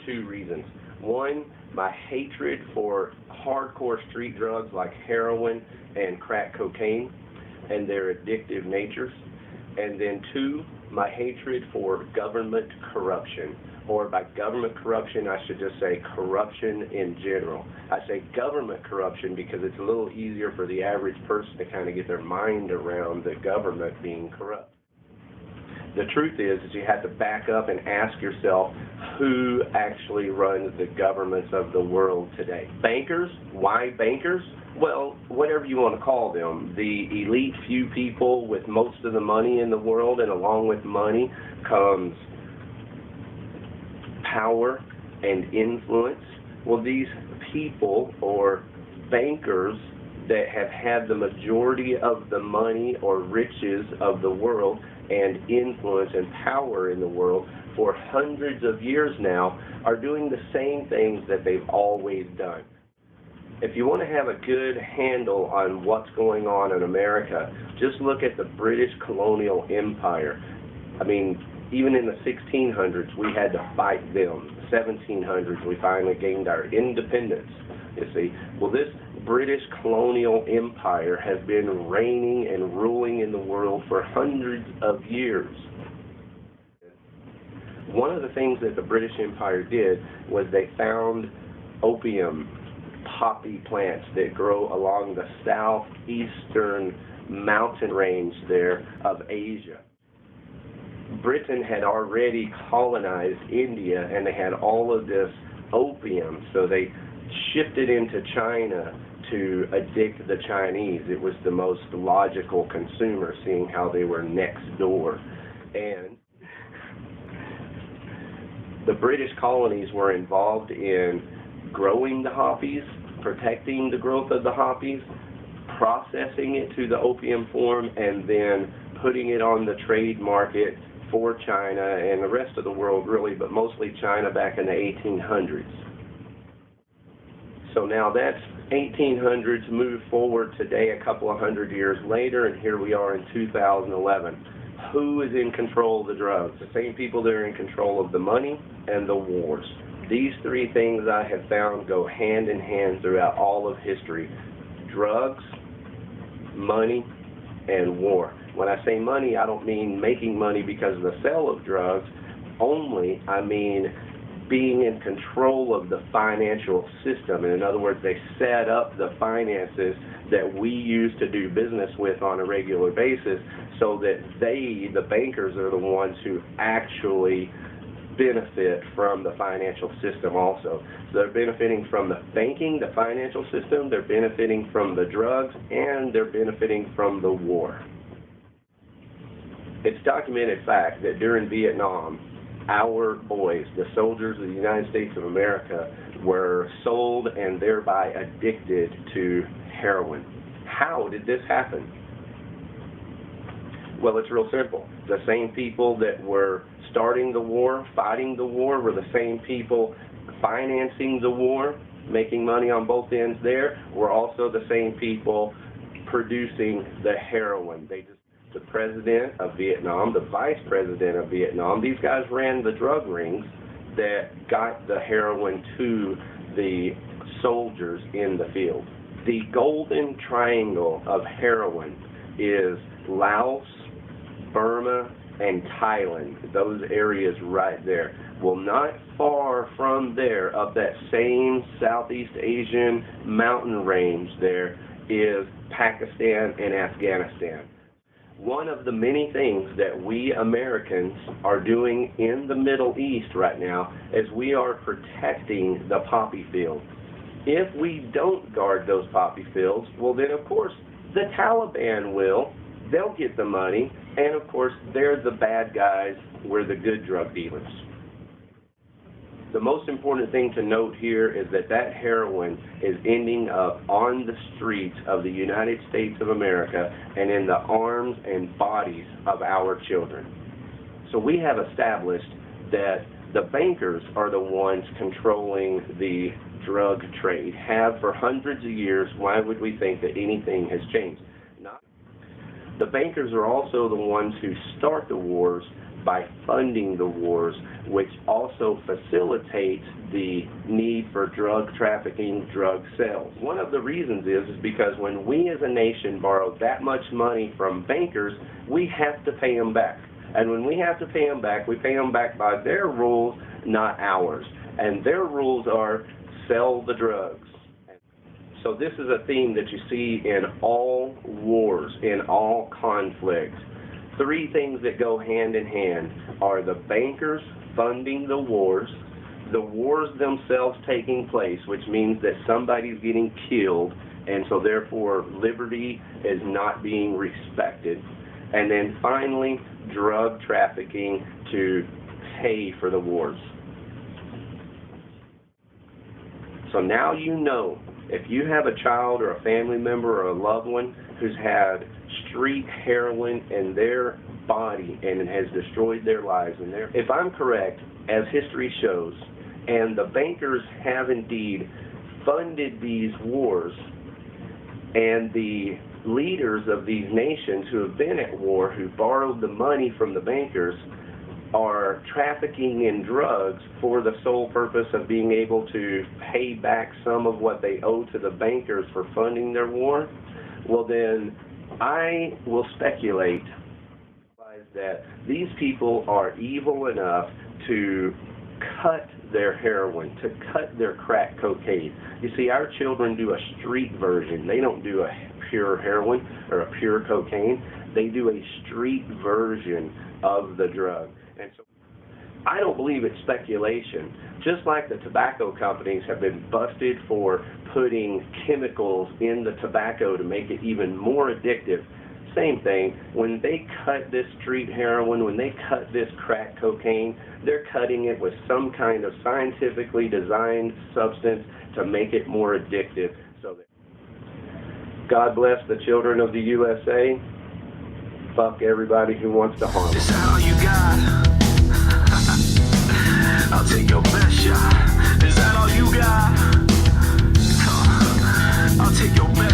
two reasons. One, my hatred for hardcore street drugs like heroin and crack cocaine and their addictive natures. And then two, my hatred for government corruption. Or by government corruption, I should just say corruption in general. I say government corruption because it's a little easier for the average person to kind of get their mind around the government being corrupt. The truth is you have to back up and ask yourself who actually runs the governments of the world today. Bankers? Why bankers? Well, whatever you want to call them. The elite few people with most of the money in the world, and along with money comes power and influence. Well, these people, or bankers, that have had the majority of the money or riches of the world and influence and power in the world for hundreds of years now, are doing the same things that they've always done. If you want to have a good handle on what's going on in America, just look at the British colonial empire. I mean, even in the 1600s, we had to fight them. 1700s, we finally gained our independence, you see. Well, this British colonial empire has been reigning and ruling in the world for hundreds of years. One of the things that the British Empire did was they found opium poppy plants that grow along the southeastern mountain range there of Asia. Britain had already colonized India, and they had all of this opium, so they shifted into China to addict the Chinese. It was the most logical consumer, seeing how they were next door. And the British colonies were involved in growing the poppies, protecting the growth of the poppies, processing it to the opium form, and then putting it on the trade market for China and the rest of the world, really, but mostly China back in the 1800s. So now that's 1800s, move forward today a couple of hundred years later, and here we are in 2011. Who is in control of the drugs? The same people that are in control of the money and the wars. These three things I have found go hand in hand throughout all of history: drugs, money, and war. When I say money, I don't mean making money because of the sale of drugs only. I mean being in control of the financial system. And in other words, they set up the finances that we use to do business with on a regular basis, so that they, the bankers, are the ones who actually benefit from the financial system also. So they're benefiting from the banking, the financial system, they're benefiting from the drugs, and they're benefiting from the war. It's documented fact that during Vietnam, our boys, the soldiers of the United States of America, were sold and thereby addicted to heroin. How did this happen? Well, it's real simple. The same people that were starting the war, fighting the war, were the same people financing the war, making money on both ends there, were also the same people producing the heroin. The president of Vietnam, the vice president of Vietnam, these guys ran the drug rings that got the heroin to the soldiers in the field. The golden triangle of heroin is Laos, Burma, and Thailand, those areas right there. Well, not far from there, up that same Southeast Asian mountain range there, is Pakistan and Afghanistan. One of the many things that we Americans are doing in the Middle East right now is we are protecting the poppy fields. If we don't guard those poppy fields, well then of course the Taliban will. They'll get the money, and of course they're the bad guys, we're the good drug dealers. The most important thing to note here is that that heroin is ending up on the streets of the United States of America and in the arms and bodies of our children. So we have established that the bankers are the ones controlling the drug trade, have for hundreds of years. Why would we think that anything has changed? The bankers are also the ones who start the wars by funding the wars, which also facilitates the need for drug trafficking, drug sales. One of the reasons is because when we as a nation borrow that much money from bankers, we have to pay them back. And when we have to pay them back, we pay them back by their rules, not ours. And their rules are sell the drugs. So this is a theme that you see in all wars, in all conflicts. Three things that go hand in hand are the bankers funding the wars themselves taking place, which means that somebody's getting killed, and so therefore liberty is not being respected. And then finally, drug trafficking to pay for the wars. So now you know, if you have a child or a family member or a loved one who's had street heroin in their body and it has destroyed their lives, and if I'm correct, as history shows, and the bankers have indeed funded these wars, and the leaders of these nations who have been at war, who borrowed the money from the bankers, are trafficking in drugs for the sole purpose of being able to pay back some of what they owe to the bankers for funding their war, well then I will speculate that these people are evil enough to cut their heroin, to cut their crack cocaine. You see, our children do a street version. They don't do a pure heroin or a pure cocaine. They do a street version of the drug. And so I don't believe it's speculation. Just like the tobacco companies have been busted for putting chemicals in the tobacco to make it even more addictive, same thing, when they cut this street heroin, when they cut this crack cocaine, they're cutting it with some kind of scientifically designed substance to make it more addictive. So that God bless the children of the USA. Fuck everybody who wants to harm them. Is that all you got? I'll take your best shot. Is that all you got? I'll take your best